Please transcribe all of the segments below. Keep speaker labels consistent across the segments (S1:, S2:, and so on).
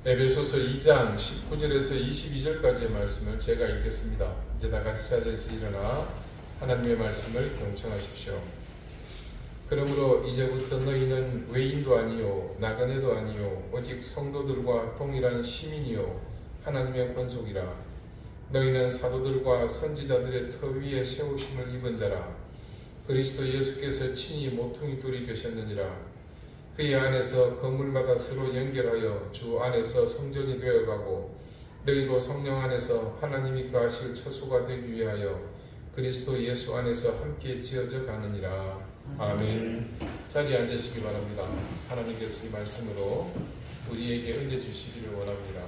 S1: 에베소서 2장 19절에서 22절까지의 말씀을 제가 읽겠습니다. 이제 다 같이 자리에서 일어나 하나님의 말씀을 경청하십시오. 그러므로 이제부터 너희는 외인도 아니요 나그네도 아니요 오직 성도들과 동일한 시민이요 하나님의 권속이라. 너희는 사도들과 선지자들의 터 위에 세우심을 입은 자라. 그리스도 예수께서 친히 모퉁이 돌이 되셨느니라. 그의 안에서 건물마다 서로 연결하여 주 안에서 성전이 되어가고 너희도 성령 안에서 하나님이 거하실 처소가 되기 위하여 그리스도 예수 안에서 함께 지어져 가느니라. 아멘. 자리에 앉으시기 바랍니다. 하나님께서 이 말씀으로 우리에게 은혜 주시기를 원합니다.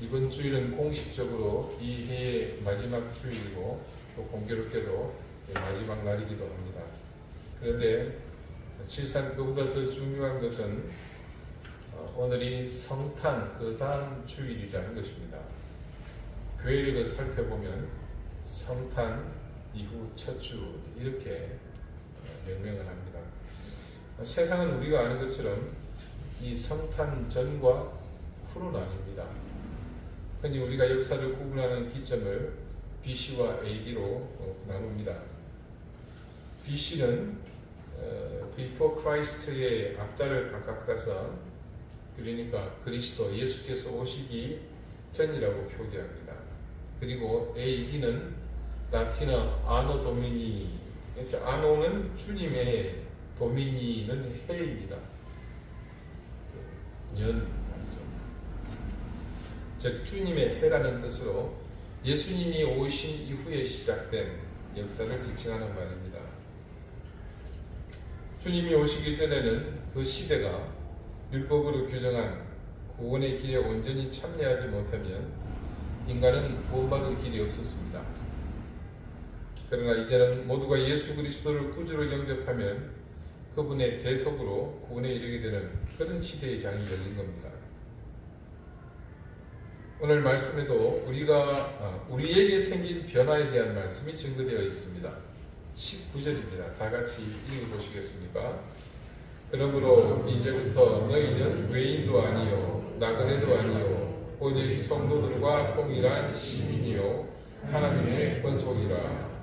S1: 이번 주일은 공식적으로 이 해의 마지막 주일이고 또 공교롭게도 마지막 날이기도 합니다. 그런데 실상 그보다 더 중요한 것은 오늘이 성탄 그 다음 주일이라는 것입니다. 교회를 살펴보면 성탄 이후 첫 주 이렇게 명명을 합니다. 세상은 우리가 아는 것처럼 이 성탄 전과 후로 나뉩니다. 흔히 우리가 역사를 구분하는 기점을 BC와 AD로 나눕니다. BC는 Before Christ의 앞자를 각각 따서 그러니까 그리스도 예수께서 오시기 전이라고 표기합니다. 그리고 AD는 라틴어 아노 도미니, 그래서 아노는 주님의, 도미니는 해입니다. 년 말이죠. 즉 주님의 해라는 뜻으로 예수님이 오신 이후에 시작된 역사를 지칭하는 말입니다. 주님이 오시기 전에는 그 시대가 율법으로 규정한 구원의 길에 온전히 참여하지 못하면 인간은 구원받을 길이 없었습니다. 그러나 이제는 모두가 예수 그리스도를 구주로 영접하면 그분의 대속으로 구원에 이르게 되는 그런 시대의 장이 열린 겁니다. 오늘 말씀에도 우리에게 생긴 변화에 대한 말씀이 증거되어 있습니다. 19절입니다. 다 같이 읽어보시겠습니까? 그러므로 이제부터 너희는 외인도 아니요 나그네도 아니요 오직 성도들과 동일한 시민이요 하나님의 권속이라.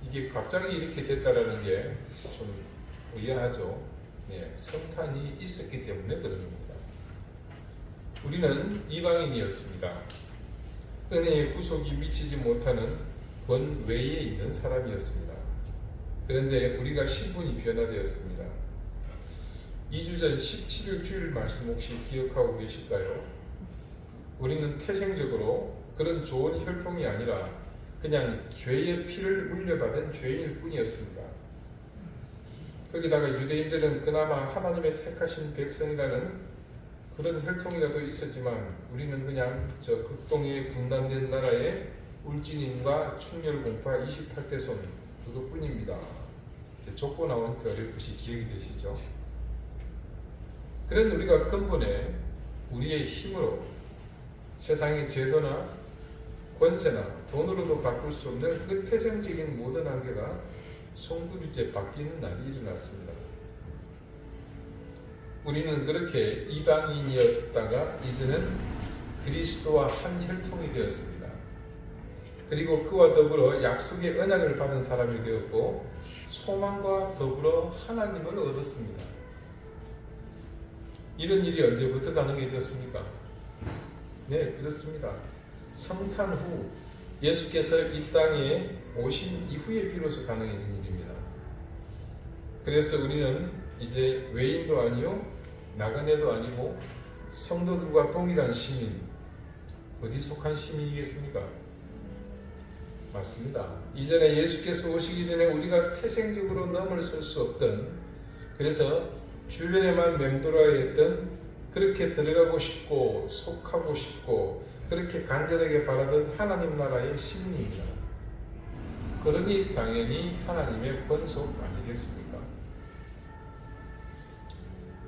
S1: 이게 갑자기 이렇게 됐다라는 게 좀 의아하죠. 성탄이 있었기 때문에 그런 겁니다. 우리는 이방인이었습니다. 은혜의 구속이 미치지 못하는 권외에 있는 사람이었습니다. 그런데 우리가 신분이 변화되었습니다. 2주 전 17일 주일 말씀 혹시 기억하고 계실까요? 우리는 태생적으로 그런 좋은 혈통이 아니라 그냥 죄의 피를 물려받은 죄인일 뿐이었습니다. 거기다가 유대인들은 그나마 하나님의 택하신 백성이라는 그런 혈통이라도 있었지만 우리는 그냥 저 극동에 분단된 나라의 울진인과 충렬공파 28대 손 그것뿐입니다. 족보 나온 그 어렴풋이 기억이 되시죠? 그런 우리가 근본에 우리의 힘으로 세상의 제도나 권세나 돈으로도 바꿀 수 없는 그 태생적인 모든 한계가 송두리째 바뀌는 날이 일어났습니다. 우리는 그렇게 이방인이었다가 이제는 그리스도와 한 혈통이 되었습니다. 그리고 그와 더불어 약속의 언약을 받은 사람이 되었고 소망과 더불어 하나님을 얻었습니다. 이런 일이 언제부터 가능해졌습니까? 네, 그렇습니다. 성탄 후 예수께서 이 땅에 오신 이후에 비로소 가능해진 일입니다. 그래서 우리는 이제 외인도 아니요 나그네도 아니고 성도들과 동일한 시민, 어디 속한 시민이겠습니까? 맞습니다. 이전에 예수께서 오시기 전에 우리가 태생적으로 넘어설 수 없던, 그래서 주변에만 맴돌아야 했던, 그렇게 들어가고 싶고 속하고 싶고 그렇게 간절하게 바라던 하나님 나라의 시민입니다. 그러니 당연히 하나님의 권속 아니겠습니까?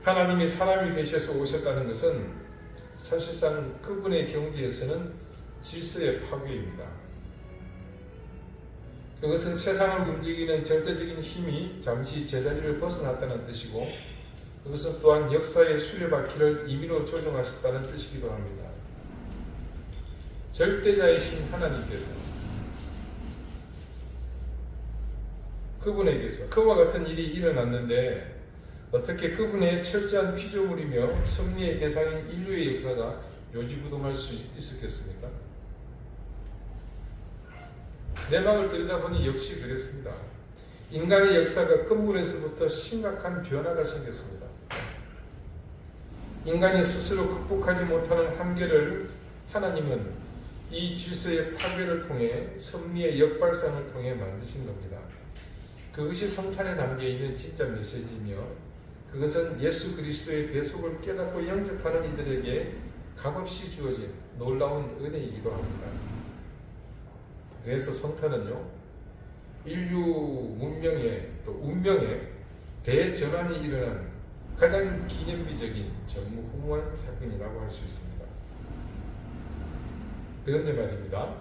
S1: 하나님이 사람이 되셔서 오셨다는 것은 사실상 그분의 경지에서는 질서의 파괴입니다. 그것은 세상을 움직이는 절대적인 힘이 잠시 제자리를 벗어났다는 뜻이고 그것은 또한 역사의 수레바퀴를 임의로 조종하셨다는 뜻이기도 합니다. 절대자이신 하나님께서 그분에게서 그와 같은 일이 일어났는데 어떻게 그분의 철저한 피조물이며 섭리의 대상인 인류의 역사가 요지부동할 수 있었겠습니까? 내막을 들여다보니 역시 그랬습니다. 인간의 역사가 근본에서부터 심각한 변화가 생겼습니다. 인간이 스스로 극복하지 못하는 한계를 하나님은 이 질서의 파괴를 통해 섭리의 역발상을 통해 만드신 겁니다. 그것이 성탄에 담겨있는 진짜 메시지이며 그것은 예수 그리스도의 대속을 깨닫고 영접하는 이들에게 값없이 주어진 놀라운 은혜이기도 합니다. 그래서 성탄은요, 인류 문명의 또 운명의 대전환이 일어난 가장 기념비적인 전무후무한 사건이라고 할 수 있습니다. 그런데 말입니다.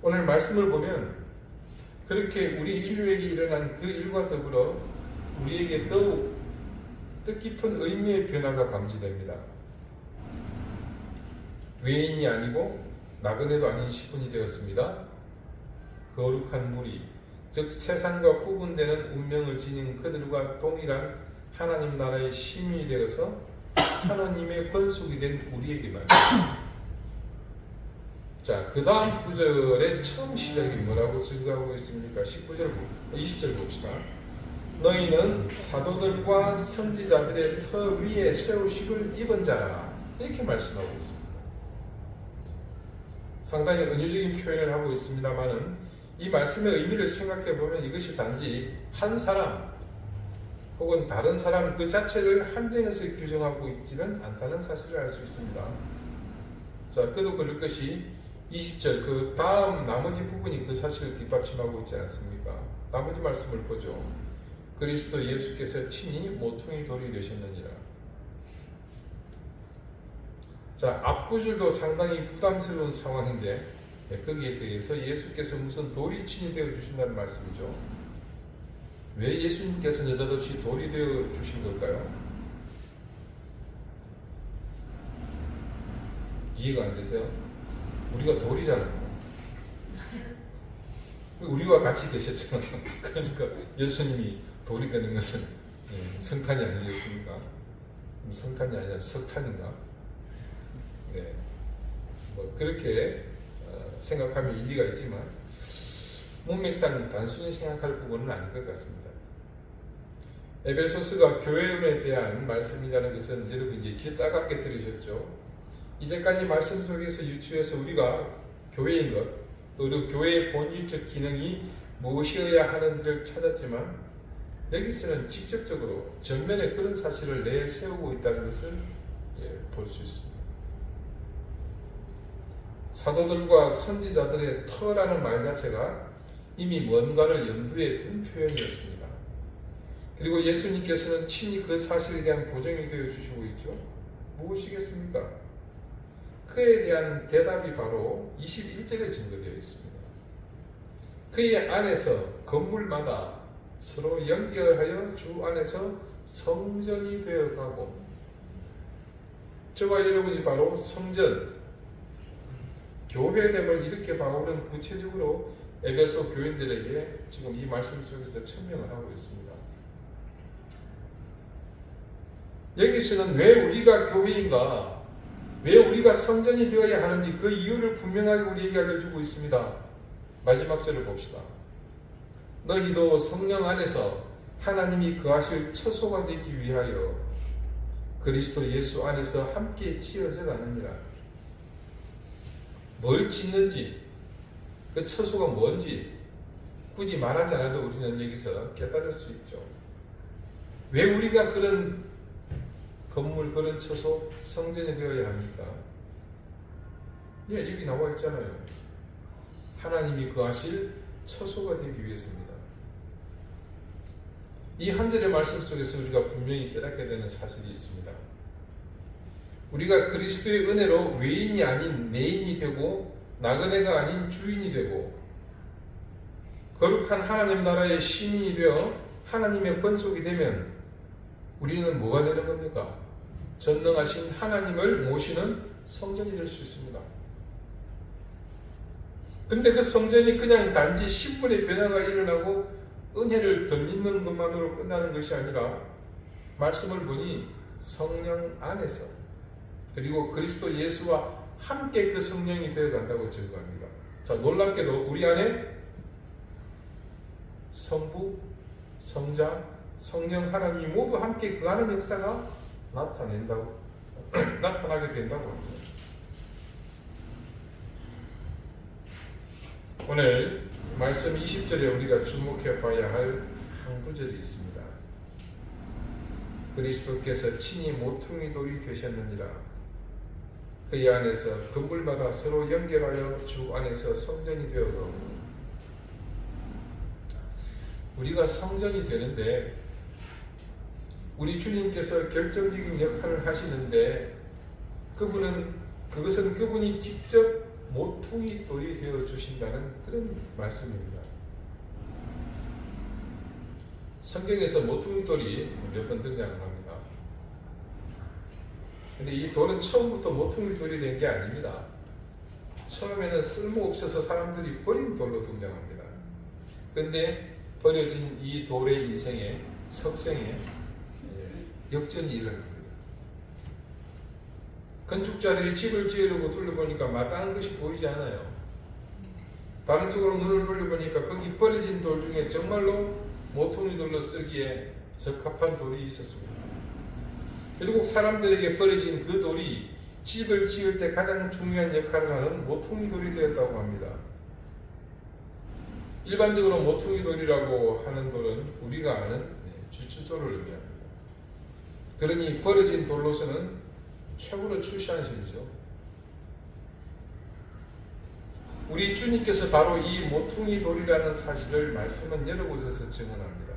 S1: 오늘 말씀을 보면 그렇게 우리 인류에게 일어난 그 일과 더불어 우리에게 더욱 뜻깊은 의미의 변화가 감지됩니다. 외인이 아니고 나그네도 아닌 시분이 되었습니다. 거룩한 무리, 즉 세상과 구분되는 운명을 지닌 그들과 동일한 하나님 나라의 시민이 되어서 하나님의 권속이 된 우리에게 말입니다. 자, 그 다음 구절의 처음 시작이 뭐라고 증거하고 있습니까? 20절 봅시다. 너희는 사도들과 선지자들의 터 위에 세우심을 입은 자라, 이렇게 말씀하고 있습니다. 상당히 은유적인 표현을 하고 있습니다만은 이 말씀의 의미를 생각해 보면 이것이 단지 한 사람 혹은 다른 사람 그 자체를 한정해서 규정하고 있지는 않다는 사실을 알 수 있습니다. 자, 그도 그럴 것이 20절 그 다음 나머지 부분이 그 사실을 뒷받침하고 있지 않습니까? 나머지 말씀을 보죠. 그리스도 예수께서 친히 모퉁이 돌이 되셨느니라. 자, 앞구절도 상당히 부담스러운 상황인데 거기에 대해서 예수께서 무슨 돌이 친히 되어 주신다는 말씀이죠. 왜 예수님께서 느닷없이 돌이 되어 주신 걸까요? 이해가 안 되세요? 우리가 돌이잖아요. 우리와 같이 계셨잖아요. 그러니까 예수님이 돌이 되는 것은 성탄이 아니겠습니까? 성탄이 아니라 석탄인가? 네, 뭐 그렇게 생각하면 일리가 있지만 문맥상 단순히 생각할 부분은 아닌 것 같습니다. 에베소서가 교회론에 대한 말씀이라는 것은 여러분 이제 귀 따갑게 들으셨죠? 이제까지 말씀 속에서 유추해서 우리가 교회인 것, 또 교회의 본질적 기능이 무엇이어야 하는지를 찾았지만 여기서는 직접적으로 전면에 그런 사실을 내세우고 있다는 것을 볼 수 있습니다. 사도들과 선지자들의 터라는 말 자체가 이미 뭔가를 염두에 둔 표현이었습니다. 그리고 예수님께서는 친히 그 사실에 대한 보증이 되어 주시고 있죠. 무엇이겠습니까? 그에 대한 대답이 바로 21절에 증거되어 있습니다. 그의 안에서 건물마다 서로 연결하여 주 안에서 성전이 되어가고, 저와 여러분이 바로 성전, 교회됨을 이렇게 바울은 구체적으로 에베소 교인들에게 지금 이 말씀 속에서 천명을 하고 있습니다. 여기서는 왜 우리가 교회인가, 왜 우리가 성전이 되어야 하는지 그 이유를 분명하게 우리에게 알려주고 있습니다. 마지막 절을 봅시다. 너희도 성령 안에서 하나님이 거하실 처소가 되기 위하여 그리스도 예수 안에서 함께 지어져 가느니라. 뭘 짓는지, 그 처소가 뭔지 굳이 말하지 않아도 우리는 여기서 깨달을 수 있죠. 왜 우리가 그런 건물, 그런 처소, 성전이 되어야 합니까? 여기 나와 있잖아요. 하나님이 거하실 처소가 되기 위해서입니다. 이 한 절의 말씀 속에서 우리가 분명히 깨닫게 되는 사실이 있습니다. 우리가 그리스도의 은혜로 외인이 아닌 내인이 되고 나그네가 아닌 주인이 되고 거룩한 하나님 나라의 시민이 되어 하나님의 권속이 되면 우리는 뭐가 되는 겁니까? 전능하신 하나님을 모시는 성전이 될 수 있습니다. 그런데 그 성전이 그냥 단지 신분의 변화가 일어나고 은혜를 덧입는 것만으로 끝나는 것이 아니라 말씀을 보니 성령 안에서 그리고 그리스도 예수와 함께 그 성령이 되어간다고 증거합니다. 자, 놀랍게도 우리 안에 성부, 성자, 성령 하나님이 모두 함께 그하는 역사가 나타나게 된다고 합니다. 오늘 말씀 20절에 우리가 주목해 봐야 할 한 구절이 있습니다. 그리스도께서 친히 모퉁이 돌이 되셨느니라. 그의 안에서 건물마다 서로 연결하여 주 안에서 성전이 되어가고. 우리가 성전이 되는데 우리 주님께서 결정적인 역할을 하시는데 그것은 그분이 직접 모퉁이 돌이 되어 주신다는 그런 말씀입니다. 성경에서 모퉁이 돌이 몇 번 등장을 합니다. 근데 이 돌은 처음부터 모퉁이 돌이 된 게 아닙니다. 처음에는 쓸모없어서 사람들이 버린 돌로 등장합니다. 근데 버려진 이 돌의 인생에 석생에 역전이 일어납니다. 건축자들이 집을 지으려고 둘러보니까 마땅한 것이 보이지 않아요. 다른 쪽으로 눈을 돌려보니까 거기 버려진 돌 중에 정말로 모퉁이 돌로 쓰기에 적합한 돌이 있었습니다. 결국 사람들에게 버려진 그 돌이 집을 지을 때 가장 중요한 역할을 하는 모퉁이 돌이 되었다고 합니다. 일반적으로 모퉁이 돌이라고 하는 돌은 우리가 아는 주춧돌을 의미합니다. 그러니 버려진 돌로서는 최고로 출시한 셈이죠. 우리 주님께서 바로 이 모퉁이 돌이라는 사실을 말씀은 여러 곳에서 증언합니다.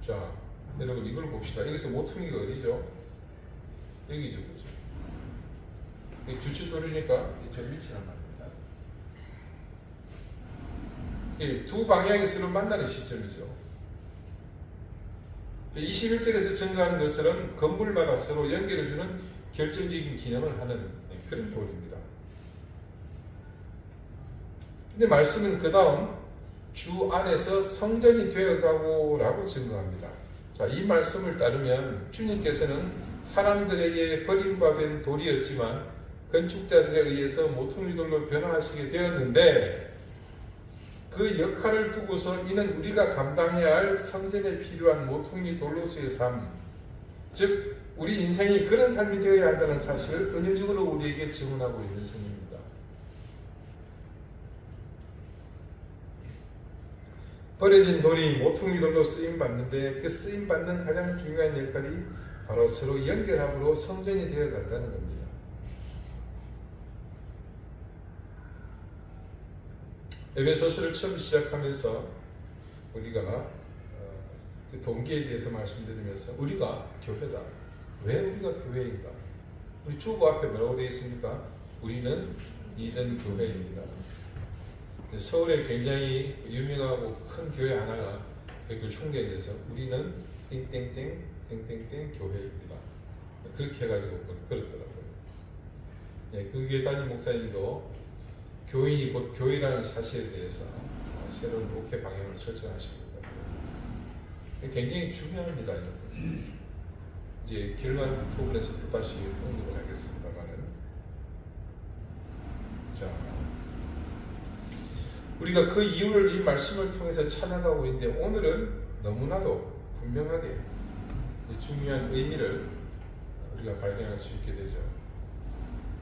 S1: 자, 여러분 이걸 봅시다. 여기서 모퉁이가 어디죠? 여기죠, 그죠? 이 주춧돌이니까 저 위치란 말입니다. 이 두 방향이 서로 만나는 시점이죠. 21절에서 증거하는 것처럼 건물마다 서로 연결해주는 결정적인 기능을 하는 그런 돌입니다. 근데 말씀은 그 다음 주 안에서 성전이 되어가고 라고 증거합니다. 자, 이 말씀을 따르면 주님께서는 사람들에게 버림받은 돌이었지만 건축자들에 의해서 모퉁이 돌로 변화하시게 되었는데 그 역할을 두고서 이는 우리가 감당해야 할 성전에 필요한 모퉁이 돌로서의 삶, 즉 우리 인생이 그런 삶이 되어야 한다는 사실을 은유적으로 우리에게 증언하고 있는 성경입니다. 버려진 돌이 모퉁이 돌로 쓰임받는데 그 쓰임받는 가장 중요한 역할이 바로 서로 연결함으로 성전이 되어간다는 겁니다. 에베소서를 처음 시작하면서 우리가 그 동기에 대해서 말씀드리면서 우리가 교회다. 왜 우리가 교회인가? 우리 주보 앞에 뭐라고 되어 있습니까? 우리는 이든 교회입니다. 서울에 굉장히 유명하고 큰 교회 하나가 그걸 흉내내서 우리는 땡땡땡 땡땡땡 교회입니다. 그렇게 해가지고 그렇더라고요. 예, 그 교회 담임 목사님도 교인이 곧 교회라는 사실에 대해서 새로운 목회 방향을 설정하시는 것 같아요. 굉장히 중요합니다. 이제 결론 부분에서 또 다시 언급을 하겠습니다만은, 자, 우리가 그 이유를 이 말씀을 통해서 찾아가고 있는데 오늘은 너무나도 분명하게 중요한 의미를 우리가 발견할 수 있게 되죠.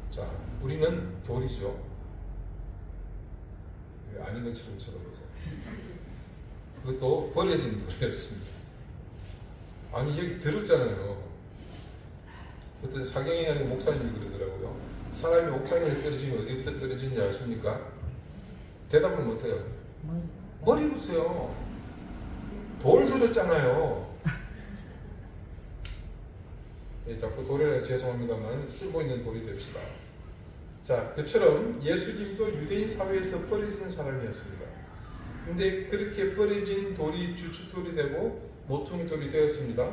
S1: 자, 우리는 돌이죠. 아닌 것처럼 쳐다보세요. 그것도 버려진 돌이었습니다. 아니 여기 들었잖아요. 어떤 사경에 가는 목사님이 그러더라고요. 사람이 옥상에 떨어지면 어디부터 떨어지는지 아십니까? 대답을 못해요. 머리부터요. 돌 들었잖아요. 예, 자꾸 돌이라 죄송합니다만 쓸고 있는 돌이 됩시다. 자, 그처럼 예수님도 유대인 사회에서 버려지는 사람이었습니다. 근데 그렇게 버려진 돌이 주춧돌이 되고 모퉁이 돌이 되었습니다.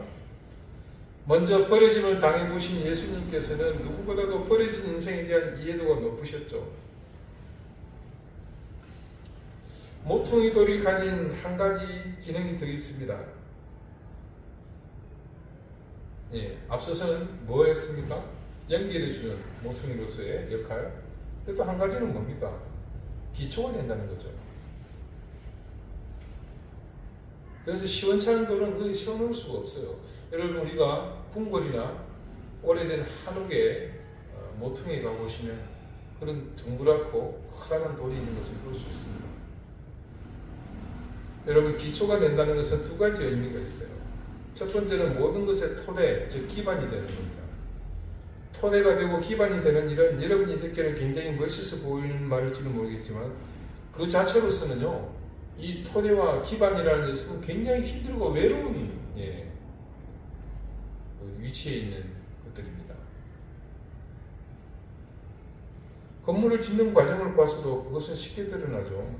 S1: 먼저 버려짐을 당해보신 예수님께서는 누구보다도 버려진 인생에 대한 이해도가 높으셨죠. 모퉁이 돌이 가진 한 가지 기능이 더 있습니다. 앞서서는 뭘 했습니까? 연결해주는 모퉁이로서의 역할. 또 한 가지는 뭡니까? 기초가 된다는 거죠. 그래서 시원찮은 돌은 그게 세워놓을 수가 없어요. 여러분, 우리가 궁궐이나 오래된 한옥에 모퉁이에 가보시면 그런 둥그랗고 커다란 돌이 있는 것을 볼 수 있습니다. 여러분, 기초가 된다는 것은 두 가지 의미가 있어요. 첫 번째는 모든 것의 토대, 즉 기반이 되는 겁니다. 토대가 되고 기반이 되는 일은 여러분이 듣기에는 굉장히 멋있어 보이는 말일지는 모르겠지만 그 자체로서는요, 이 토대와 기반이라는 것은 굉장히 힘들고 외로운 위치에 있는 것들입니다. 건물을 짓는 과정을 봐서도 그것은 쉽게 드러나죠.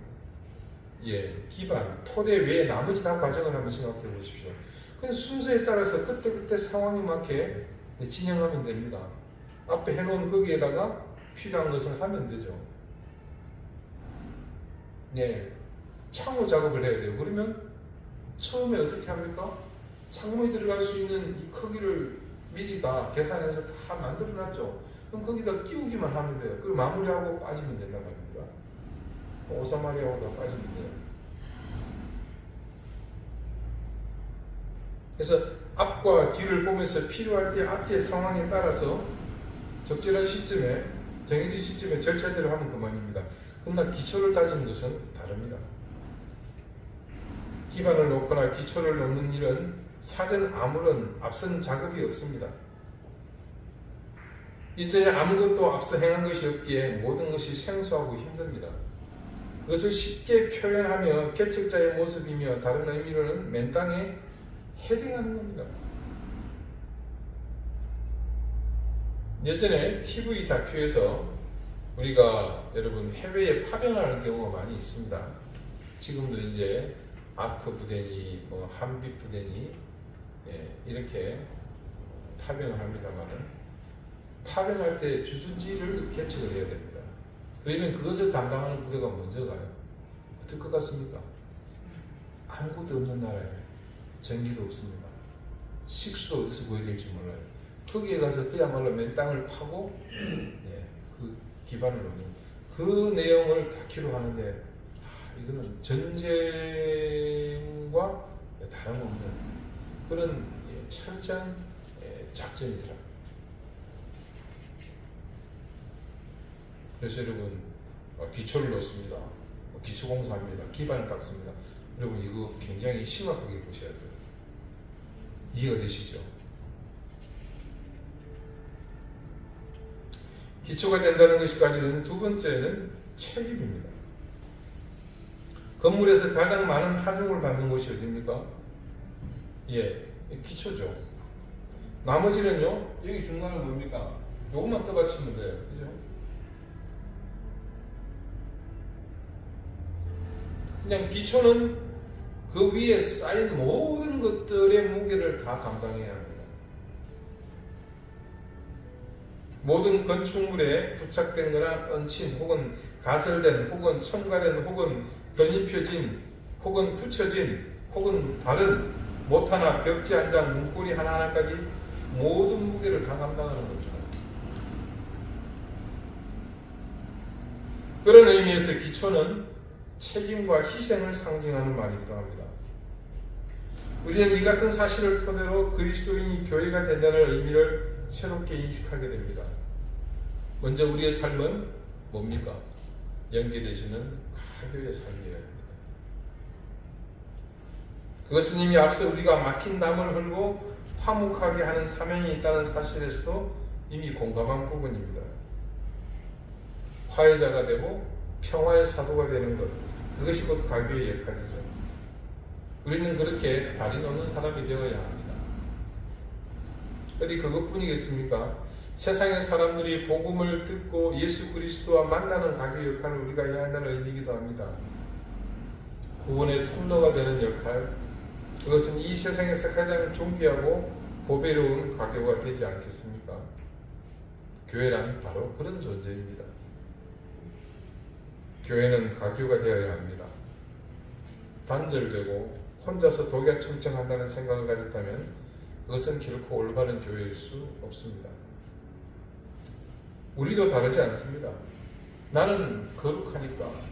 S1: 기반, 토대 외에 나머지 다 과정을 한번 생각해 보십시오. 그냥 순서에 따라서 그때그때 상황에 맞게 진행하면 됩니다. 앞에 해놓은 거기에다가 필요한 것을 하면 되죠. 창호 작업을 해야 돼요. 그러면 처음에 어떻게 합니까? 창문이 들어갈 수 있는 이 크기를 미리 다 계산해서 다 만들어놨죠. 그럼 거기다 끼우기만 하면 돼요. 그걸 마무리하고 빠지면 된단 말입니다. 오사마리하고 다 빠지면 돼요. 그래서 앞과 뒤를 보면서 필요할 때 앞뒤의 상황에 따라서 적절한 시점에, 정해진 시점에 절차대로 하면 그만입니다. 그러나 기초를 다지는 것은 다릅니다. 기반을 놓거나 기초를 놓는 일은 사전 아무런 앞선 작업이 없습니다. 이전에 아무것도 앞서 행한 것이 없기에 모든 것이 생소하고 힘듭니다. 그것을 쉽게 표현하며 개척자의 모습이며 다른 의미로는 맨땅에 헤딩하는 겁니다. 예전에 TV 다큐에서 우리가 여러분 해외에 파병을 하는 경우가 많이 있습니다. 지금도 이제 아크 부대니 한빛 부대니 이렇게 파병을 합니다만은 파병할 때 주둔지를 개척을 해야 됩니다. 그러면 그것을 담당하는 부대가 먼저 가요. 어떨 것 같습니까? 아무것도 없는 나라에 전기도 없습니다. 식수도 어디서 구해야 될지 몰라요. 거기에 가서 그야말로 맨 땅을 파고 그 기반을 놓는 그 내용을 다큐로 하는데 이거는 전쟁과 다름없는 그런 철저한 작전이더라. 그래서 여러분 기초를 놓습니다. 기초공사합니다. 기반을 닦습니다. 여러분 이거 굉장히 심각하게 보셔야 돼요. 이해가 되시죠? 기초가 된다는 것까지는 두 번째는 책임입니다. 건물에서 가장 많은 하중을 받는 곳이 어디입니까? 기초죠. 나머지는요, 여기 중간은 뭡니까? 요것만 떠받치면 돼요. 그죠? 그냥 기초는 그 위에 쌓인 모든 것들의 무게를 다 감당해야 합니다. 모든 건축물에 부착된 거나 얹힌 혹은 가설된 혹은 첨가된 혹은 덧입혀진 혹은 붙여진 혹은 다른 못 하나 벽지 한 장 문고리 하나하나까지 모든 무게를 다 감당하는 거죠. 그런 의미에서 기초는 책임과 희생을 상징하는 말이기도 합니다. 우리는 이 같은 사실을 토대로 그리스도인이 교회가 된다는 의미를 새롭게 인식하게 됩니다. 먼저 우리의 삶은 뭡니까? 연결해주는 가교의 삶이어야 합니다. 그것은 이미 앞서 우리가 막힌 담을 흘고 화목하게 하는 사명이 있다는 사실에서도 이미 공감한 부분입니다. 화해자가 되고 평화의 사도가 되는 것, 그것이 곧 가교의 역할이죠. 우리는 그렇게 다리 놓는 사람이 되어야 합니다. 어디 그것뿐이겠습니까? 세상의 사람들이 복음을 듣고 예수 그리스도와 만나는 가교 역할을 우리가 해야 한다는 의미이기도 합니다. 구원의 통로가 되는 역할, 그것은 이 세상에서 가장 존귀하고 보배로운 가교가 되지 않겠습니까? 교회란 바로 그런 존재입니다. 교회는 가교가 되어야 합니다. 단절되고 혼자서 독야청청한다는 생각을 가졌다면 그것은 결코 올바른 교회일 수 없습니다. 우리도 다르지 않습니다. 나는 거룩하니까,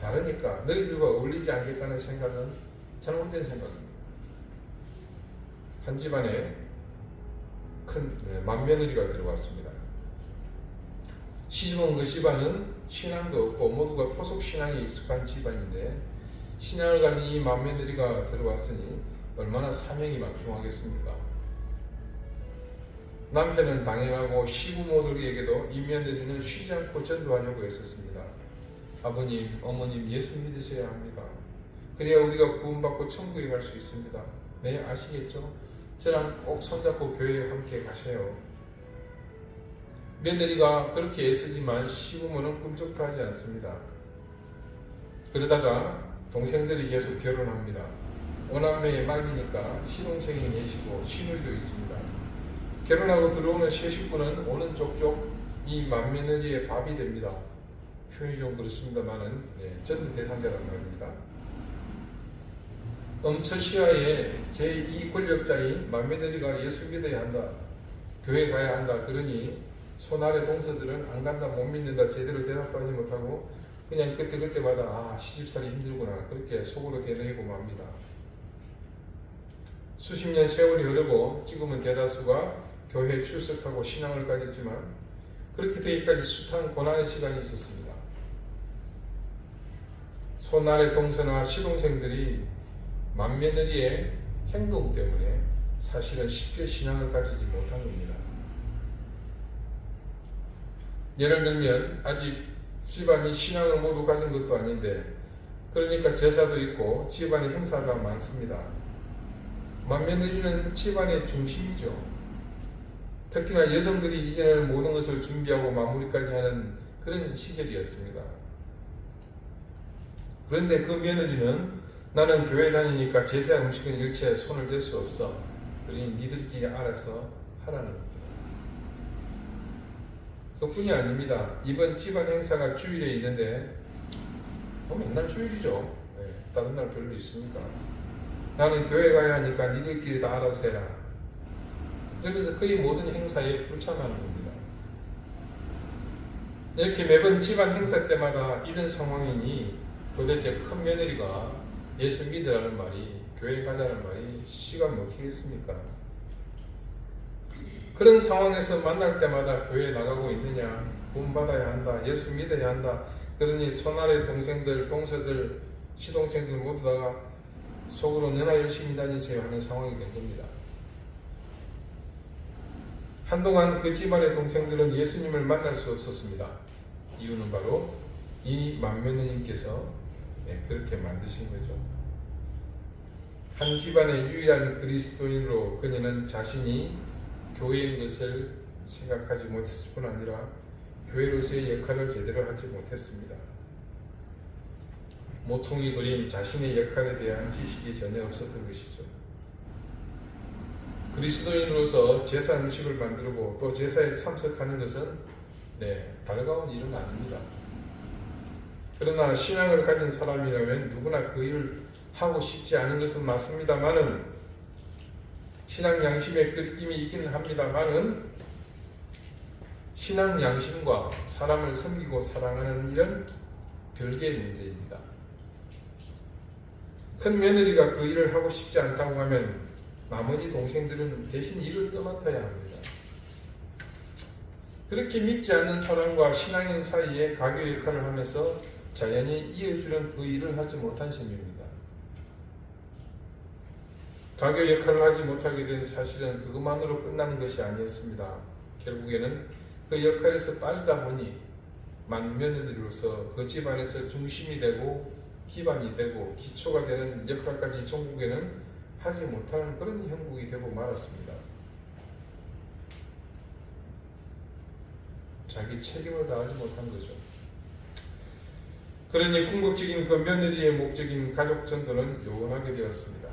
S1: 다르니까 너희들과 어울리지 않겠다는 생각은 잘못된 생각입니다. 한 집안에 큰 맏며느리가 들어왔습니다. 시집온 그 집안은 신앙도 없고 모두가 토속신앙에 익숙한 집안인데 신앙을 가진 이 맏며느리가 들어왔으니 얼마나 사명이 막중하겠습니까? 남편은 당연하고 시부모들에게도 이 며느리는 쉬지 않고 전도하려고 했었습니다. 아버님, 어머님 예수 믿으셔야 합니다. 그래야 우리가 구원받고 천국에 갈 수 있습니다. 네, 아시겠죠? 저랑 꼭 손잡고 교회에 함께 가셔요. 며느리가 그렇게 애쓰지만 시부모는 꿈쩍도 하지 않습니다. 그러다가 동생들이 계속 결혼합니다. 오남매에 맞으니까 시동생이 계시고 시누이도 있습니다. 결혼하고 들어오는 새 식구는 오는 족족 이 맏며느리의 밥이 됩니다. 표현이 좀 그렇습니다만은 전도 대상자란 말입니다. 엄처시아의 제2 권력자인 맏며느리가 예수 믿어야 한다, 교회 가야 한다 그러니 손아래 동서들은 안 간다, 못 믿는다, 제대로 대답도 하지 못하고 그냥 그때마다 시집살이 힘들구나 그렇게 속으로 되뇌이고 맙니다. 수십 년 세월이 흐르고 지금은 대다수가 교회에 출석하고 신앙을 가졌지만 그렇게 되기까지 숱한 고난의 시간이 있었습니다. 손아래 동서나 시동생들이 맏며느리의 행동 때문에 사실은 쉽게 신앙을 가지지 못한 겁니다. 예를 들면 아직 집안이 신앙을 모두 가진 것도 아닌데 그러니까 제사도 있고 집안에 행사가 많습니다. 맏며느리는 집안의 중심이죠. 특히나 여성들이 이제는 모든 것을 준비하고 마무리까지 하는 그런 시절이었습니다. 그런데 그 며느리는 나는 교회 다니니까 제사 음식은 일체 손을 댈 수 없어. 그러니 니들끼리 알아서 하라는 겁니다. 그뿐이 아닙니다. 이번 집안 행사가 주일에 있는데 맨날 주일이죠. 다른 날 별로 있습니까? 나는 교회 가야 하니까 니들끼리 다 알아서 해라. 그러면서 거의 모든 행사에 불참하는 겁니다. 이렇게 매번 집안 행사 때마다 이런 상황이니 도대체 큰 며느리가 예수 믿으라는 말이, 교회 가자는 말이 시간 먹히겠습니까? 그런 상황에서 만날 때마다 교회에 나가고 있느냐, 구원받아야 한다, 예수 믿어야 한다, 그러니 손아래 동생들, 동서들, 시동생들 모두 다가 속으로 너나 열심히 다니세요 하는 상황이 된 겁니다. 한동안 그 집안의 동생들은 예수님을 만날 수 없었습니다. 이유는 바로 이 맏며느님께서 그렇게 만드신 거죠. 한 집안의 유일한 그리스도인으로 그녀는 자신이 교회인 것을 생각하지 못했을 뿐 아니라 교회로서의 역할을 제대로 하지 못했습니다. 모퉁이 돌인 자신의 역할에 대한 지식이 전혀 없었던 것이죠. 그리스도인으로서 제사 음식을 만들고 또 제사에 참석하는 것은 달가운 일은 아닙니다. 그러나 신앙을 가진 사람이라면 누구나 그 일을 하고 싶지 않은 것은 맞습니다만은 신앙 양심에 끓김이 있기는 합니다만은 신앙 양심과 사람을 섬기고 사랑하는 일은 별개의 문제입니다. 큰 며느리가 그 일을 하고 싶지 않다고 하면 나머지 동생들은 대신 일을 떠맡아야 합니다. 그렇게 믿지 않는 사람과 신앙인 사이에 가교 역할을 하면서 자연히 이어주는 그 일을 하지 못한 셈입니다. 가교 역할을 하지 못하게 된 사실은 그것만으로 끝나는 것이 아니었습니다. 결국에는 그 역할에서 빠지다 보니 맏며느리로서 그 집안에서 중심이 되고 기반이 되고 기초가 되는 역할까지 종국에는 하지 못하는 그런 형국이 되고 말았습니다. 자기 책임을 다하지 못한 거죠. 그러니 궁극적인 그 며느리의 목적인 가족 전도는 요원하게 되었습니다.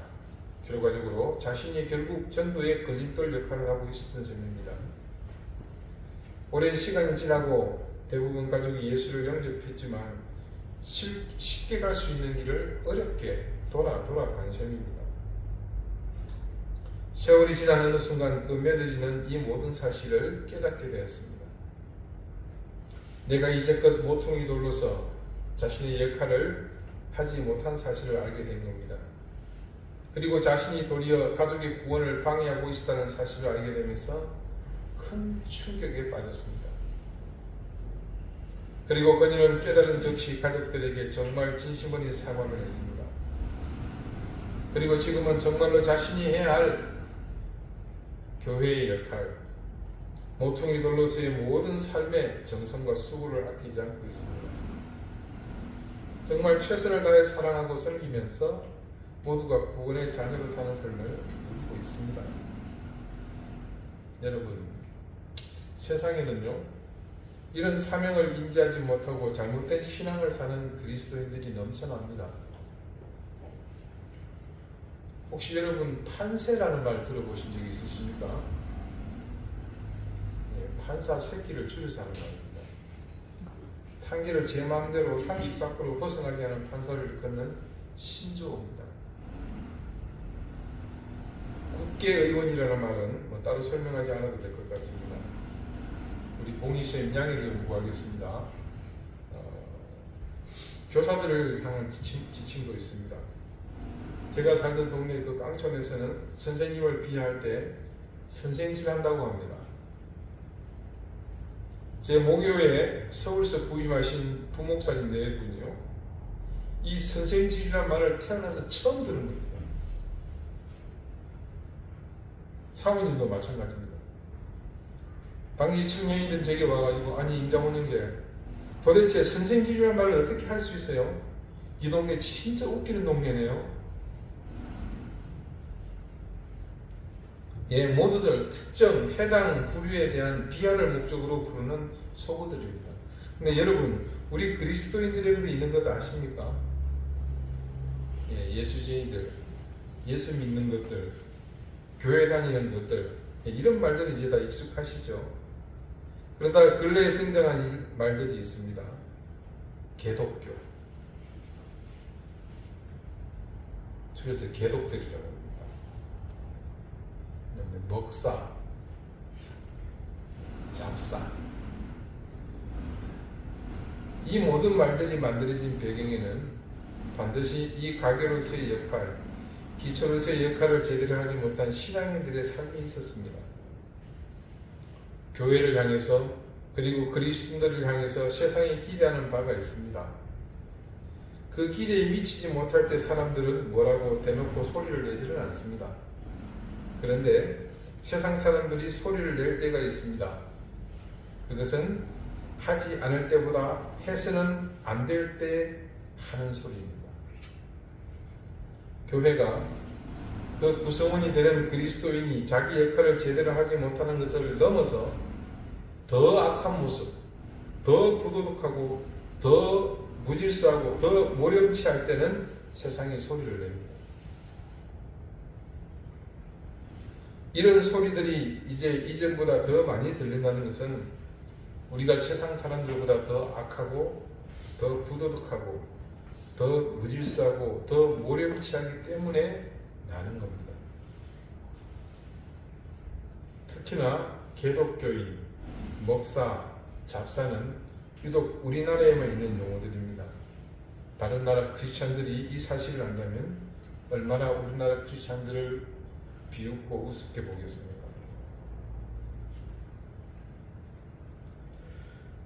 S1: 결과적으로 자신이 결국 전도의 걸림돌 역할을 하고 있었던 점입니다. 오랜 시간이 지나고 대부분 가족이 예수를 영접했지만 쉽게 갈 수 있는 길을 어렵게 돌아간 셈입니다. 세월이 지난 어느 순간 그 며느리는 이 모든 사실을 깨닫게 되었습니다. 내가 이제껏 모퉁이 돌로서 자신의 역할을 하지 못한 사실을 알게 된 겁니다. 그리고 자신이 도리어 가족의 구원을 방해하고 있었다는 사실을 알게 되면서 큰 충격에 빠졌습니다. 그리고 그녀는 깨달은 즉시 가족들에게 정말 진심 어린 사과를 했습니다. 그리고 지금은 정말로 자신이 해야 할 교회의 역할, 모퉁이 돌로서의 모든 삶의 정성과 수고를 아끼지 않고 있습니다. 정말 최선을 다해 사랑하고 섬기면서 모두가 구원의 자녀로 사는 삶을 누리고 있습니다. 여러분, 세상에는요, 이런 사명을 인지하지 못하고 잘못된 신앙을 사는 그리스도인들이 넘쳐납니다. 혹시 여러분 판세라는 말 들어보신 적이 있으십니까? 네, 판사 새끼를 줄여서 하는 말입니다. 판결을 제 마음대로 상식 밖으로 벗어나게 하는 판사를 걷는 신조어입니다. 국회의원이라는 말은 따로 설명하지 않아도 될 것 같습니다. 우리 봉희쌤 양해를 요구하겠습니다. 교사들을 향한 지침도 있습니다. 제가 살던 동네 그 깡촌에서는 선생님을 비하할 때 선생질 한다고 합니다. 제 모교에 서울서 부임하신 부목사님 네 분이요, 이 선생질이라는 말을 태어나서 처음 들은 겁니다. 사모님도 마찬가지입니다. 당시 청년이던 제게 와가지고, 아니 임장호님께 도대체 선생질이라는 말을 어떻게 할 수 있어요? 이 동네 진짜 웃기는 동네네요. 예, 모두들 특정 해당 부류에 대한 비하를 목적으로 부르는 소구들입니다. 근데 여러분, 우리 그리스도인들에게도 있는 것 아십니까? 예, 예수쟁이들, 예수 믿는 것들, 교회 다니는 것들, 예, 이런 말들은 이제 다 익숙하시죠? 그러다가 근래에 등장한 말들이 있습니다. 개독교, 줄여서 개독들이라고 합니다. 먹사, 잡사, 이 모든 말들이 만들어진 배경에는 반드시 이 가교로서의 역할, 기초로서의 역할을 제대로 하지 못한 신앙인들의 삶이 있었습니다. 교회를 향해서, 그리고 그리스도인들을 향해서 세상이 기대하는 바가 있습니다. 그 기대에 미치지 못할 때 사람들은 뭐라고 대놓고 소리를 내지는 않습니다. 그런데 세상 사람들이 소리를 낼 때가 있습니다. 그것은 하지 않을 때보다 해서는 안 될 때 하는 소리입니다. 교회가 그 구성원이 되는 그리스도인이 자기 역할을 제대로 하지 못하는 것을 넘어서 더 악한 모습, 더 부도덕하고 더 무질서하고 더 모렴치할 때는 세상이 소리를 냅니다. 이런 소리들이 이제 이전보다 더 많이 들린다는 것은 우리가 세상 사람들보다 더 악하고 더 부도덕하고 더 무질서하고 더 모렴치하기 때문에 나는 겁니다. 특히나 개독교인, 목사, 잡사는 유독 우리나라에만 있는 용어들입니다. 다른 나라 크리스찬들이 이 사실을 안다면 얼마나 우리나라 크리스찬들을 비웃고 우습게 보겠습니까?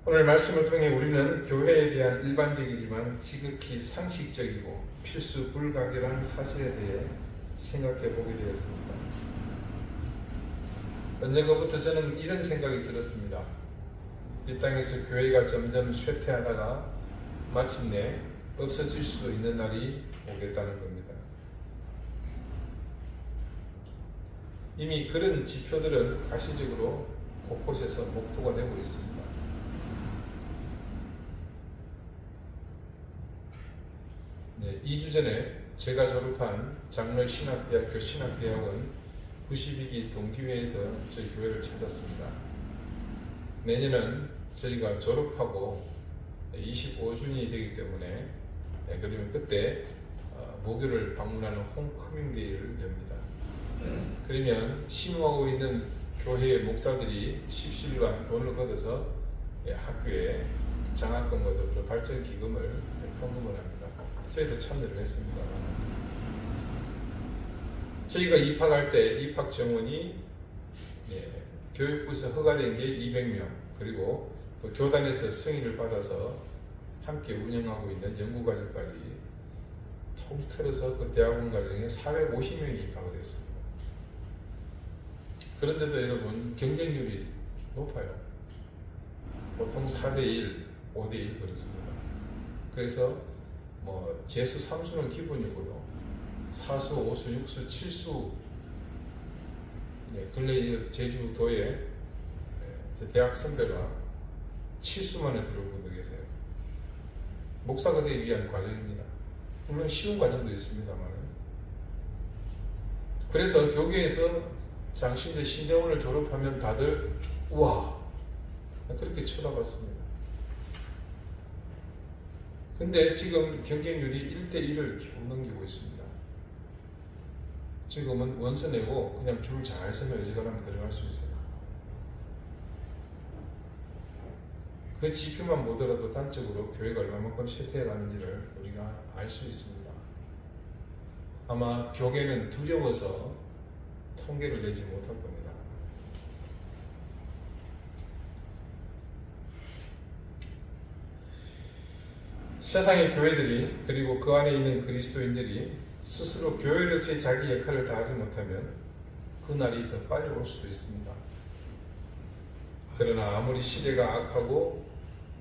S1: 오늘 말씀을 통해 우리는 교회에 대한 일반적이지만 지극히 상식적이고 필수 불가결한 사실에 대해 생각해 보게 되었습니다. 언젠가부터 저는 이런 생각이 들었습니다. 이 땅에서 교회가 점점 쇠퇴하다가 마침내 없어질 수도 있는 날이 오겠다는 겁니다. 이미 그런 지표들은 가시적으로 곳곳에서 목도가 되고 있습니다. 2주 전에 제가 졸업한 장로 신학대학교 신학대학원 92기 동기회에서 저희 교회를 찾았습니다. 내년은 저희가 졸업하고 25주년이 되기 때문에 그러면 그때 모교를 방문하는 홈커밍데이를 엽니다. 그러면 심호하고 있는 교회의 목사들이 십시일반 돈을 걷어서 학교에 장학금과 더불어 발전기금을 헌금을 합니다. 저희도 참여를 했습니다. 저희가 입학할 때 입학 정원이 교육부에서 허가된 게 200명, 그리고 또 교단에서 승인을 받아서 함께 운영하고 있는 연구과정까지 통틀어서 그 대학원 과정에 450명이 입학을 했습니다. 그런데도 여러분 경쟁률이 높아요. 보통 4대1, 5대1 그렇습니다. 그래서 재수, 삼수는 기본이고요. 사수, 오수, 육수, 칠수, 근래 제주도에 제 대학 선배가 칠수만에 들어온 분도 계세요. 목사가 되기 위한 과정입니다. 물론 쉬운 과정도 있습니다만. 그래서 교계에서 장신대 신대원을 졸업하면 다들 우와 그렇게 쳐다봤습니다. 근데 지금 경쟁률이 1대1을 겨우 넘기고 있습니다. 지금은 원서 내고 그냥 줄 잘 서면 어지간하면 들어갈 수 있어요. 그 지표만 보더라도 단적으로 교회가 얼마만큼 쇠퇴해 가는지를 우리가 알 수 있습니다. 아마 교계는 두려워서 통계를 내지 못할 겁니다. 세상의 교회들이 그리고 그 안에 있는 그리스도인들이 스스로 교회로서의 자기 역할을 다하지 못하면 그 날이 더 빨리 올 수도 있습니다. 그러나 아무리 시대가 악하고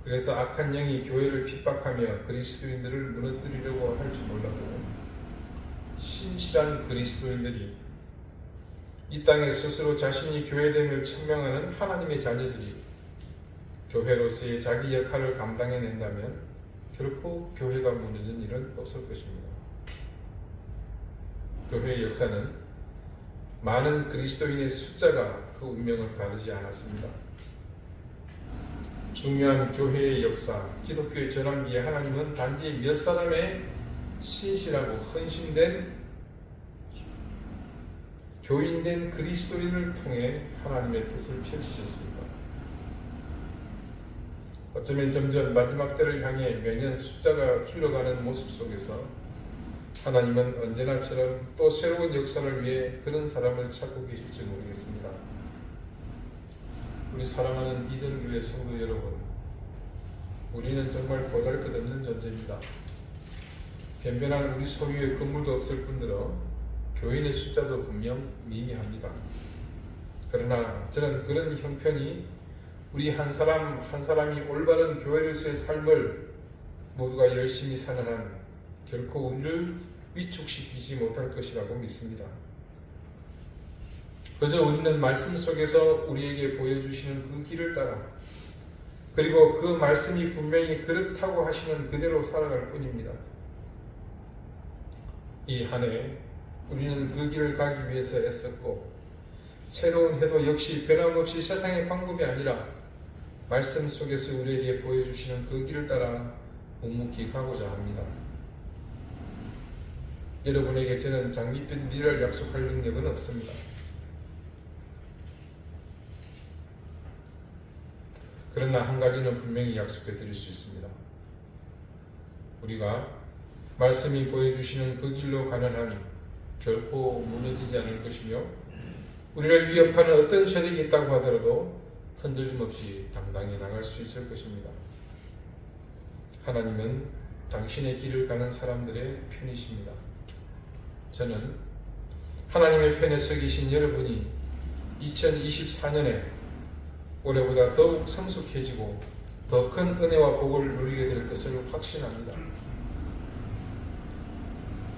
S1: 그래서 악한 영이 교회를 핍박하며 그리스도인들을 무너뜨리려고 할지 몰라도 신실한 그리스도인들이 이 땅에 스스로 자신이 교회됨을 천명하는 하나님의 자녀들이 교회로서의 자기 역할을 감당해낸다면 결코 교회가 무너진 일은 없을 것입니다. 교회의 역사는 많은 그리스도인의 숫자가 그 운명을 가르지 않았습니다. 중요한 교회의 역사, 기독교의 전환기에 하나님은 단지 몇 사람의 신실하고 헌신된 교인된 그리스도인을 통해 하나님의 뜻을 펼치셨습니다. 어쩌면 점점 마지막 때를 향해 매년 숫자가 줄어가는 모습 속에서 하나님은 언제나처럼 또 새로운 역사를 위해 그런 사람을 찾고 계실지 모르겠습니다. 우리 사랑하는 이든교회 성도 여러분, 우리는 정말 보잘것없는 존재입니다. 변변한 우리 소유의 건물도 없을 뿐더러 교인의 숫자도 분명 미미합니다. 그러나 저는 그런 형편이 우리 한 사람 한 사람이 올바른 교회로서의 삶을 모두가 열심히 사는 한 결코 우리를 위축시키지 못할 것이라고 믿습니다. 그저 우리는 말씀 속에서 우리에게 보여주시는 그 길을 따라 그리고 그 말씀이 분명히 그렇다고 하시는 그대로 살아갈 뿐입니다. 이 한 해 우리는 그 길을 가기 위해서 애썼고 새로운 해도 역시 변함없이 세상의 방법이 아니라 말씀 속에서 우리에게 보여주시는 그 길을 따라 묵묵히 가고자 합니다. 여러분에게 저는 장밋빛 미래를 약속할 능력은 없습니다. 그러나 한 가지는 분명히 약속해 드릴 수 있습니다. 우리가 말씀이 보여주시는 그 길로 가는 한 결코 무너지지 않을 것이며 우리를 위협하는 어떤 세력이 있다고 하더라도 흔들림 없이 당당히 나갈 수 있을 것입니다. 하나님은 당신의 길을 가는 사람들의 편이십니다. 저는 하나님의 편에 서 계신 여러분이 2024년에 올해보다 더욱 성숙해지고 더 큰 은혜와 복을 누리게 될 것을 확신합니다.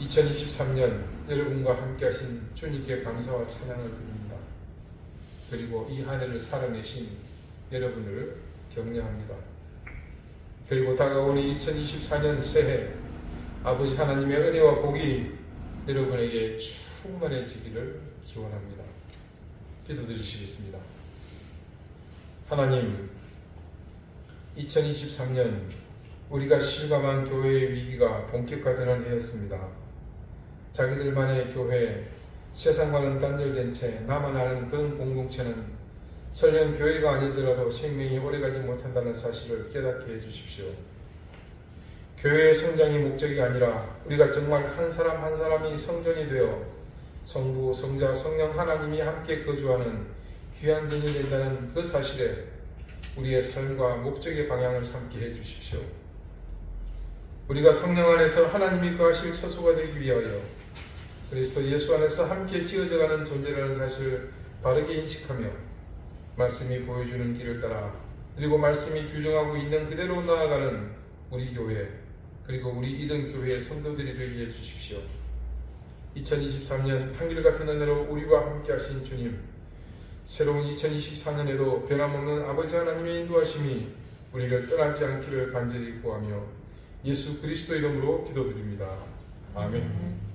S1: 2023년 여러분과 함께 하신 주님께 감사와 찬양을 드립니다. 그리고 이 한 해를 살아내신 여러분을 격려합니다. 그리고 다가오는 2024년 새해 아버지 하나님의 은혜와 복이 여러분에게 충만해지기를 기원합니다. 기도드리시겠습니다. 하나님, 2023년 우리가 실감한 교회의 위기가 본격화되는 해였습니다. 자기들만의 교회, 세상과는 단절된 채 나만 아는 그런 공동체는 설령 교회가 아니더라도 생명이 오래가지 못한다는 사실을 깨닫게 해주십시오. 교회의 성장이 목적이 아니라 우리가 정말 한 사람 한 사람이 성전이 되어 성부, 성자, 성령 하나님이 함께 거주하는 귀한 전이 된다는 그 사실에 우리의 삶과 목적의 방향을 삼게 해주십시오. 우리가 성령 안에서 하나님이 거하실 처소가 되기 위하여 그리스도 예수 안에서 함께 지어져가는 존재라는 사실을 바르게 인식하며 말씀이 보여주는 길을 따라 그리고 말씀이 규정하고 있는 그대로 나아가는 우리 교회 그리고 우리 이든 교회의 성도들이 되게 해주십시오. 2023년 한결같은 은혜로 우리와 함께 하신 주님, 새로운 2024년에도 변함없는 아버지 하나님의 인도하심이 우리를 떠나지 않기를 간절히 구하며 예수 그리스도 이름으로 기도드립니다. 아멘.